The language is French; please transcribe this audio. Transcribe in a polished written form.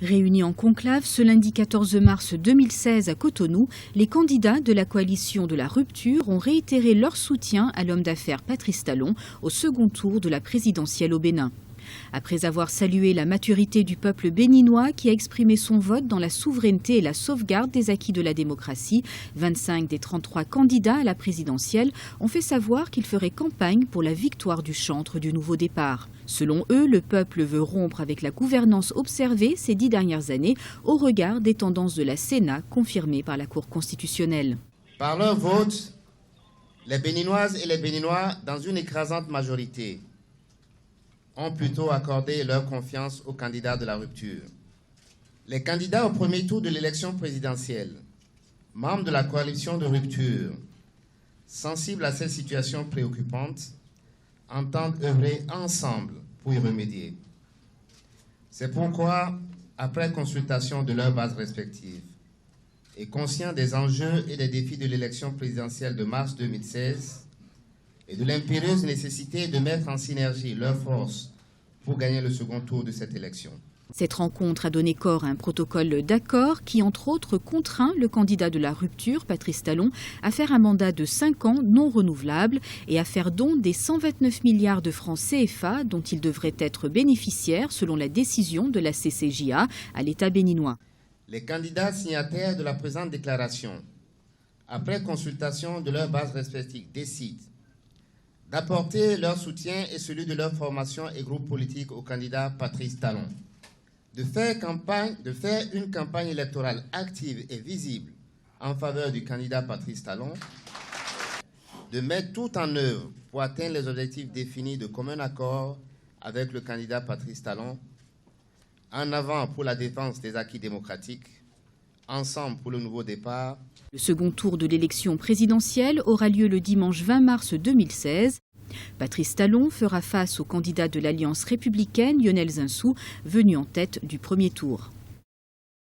Réunis en conclave ce lundi 14 mars 2016 à Cotonou, les candidats de la coalition de la rupture ont réitéré leur soutien à l'homme d'affaires Patrice Talon au second tour de la présidentielle au Bénin. Après avoir salué la maturité du peuple béninois qui a exprimé son vote dans la souveraineté et la sauvegarde des acquis de la démocratie, 25 des 33 candidats à la présidentielle ont fait savoir qu'ils feraient campagne pour la victoire du chantre du nouveau départ. Selon eux, le peuple veut rompre avec la gouvernance observée ces 10 dernières années au regard des tendances de la Sénat confirmées par la Cour constitutionnelle. Par leur vote, les Béninoises et les Béninois, dans une écrasante majorité, ont plutôt accordé leur confiance aux candidats de la rupture. Les candidats au premier tour de l'élection présidentielle, membres de la coalition de rupture, sensibles à cette situation préoccupante, entendent œuvrer ensemble pour y remédier. C'est pourquoi, après consultation de leurs bases respectives, et conscients des enjeux et des défis de l'élection présidentielle de mars 2016, et de l'impérieuse nécessité de mettre en synergie leurs forces pour gagner le second tour de cette élection. Cette rencontre a donné corps à un protocole d'accord qui, entre autres, contraint le candidat de la rupture, Patrice Talon, à faire un mandat de 5 ans non renouvelable et à faire don des 129 milliards de francs CFA dont il devrait être bénéficiaire selon la décision de la CCJA à l'État béninois. Les candidats signataires de la présente déclaration, après consultation de leurs bases respectives, décident d'apporter leur soutien et celui de leur formation et groupe politique au candidat Patrice Talon, de faire une campagne électorale active et visible en faveur du candidat Patrice Talon, de mettre tout en œuvre pour atteindre les objectifs définis de commun accord avec le candidat Patrice Talon, en avant pour la défense des acquis démocratiques, ensemble pour le nouveau départ. Le second tour de l'élection présidentielle aura lieu le dimanche 20 mars 2016. Patrice Talon fera face au candidat de l'Alliance républicaine, Lionel Zinsou, venu en tête du premier tour.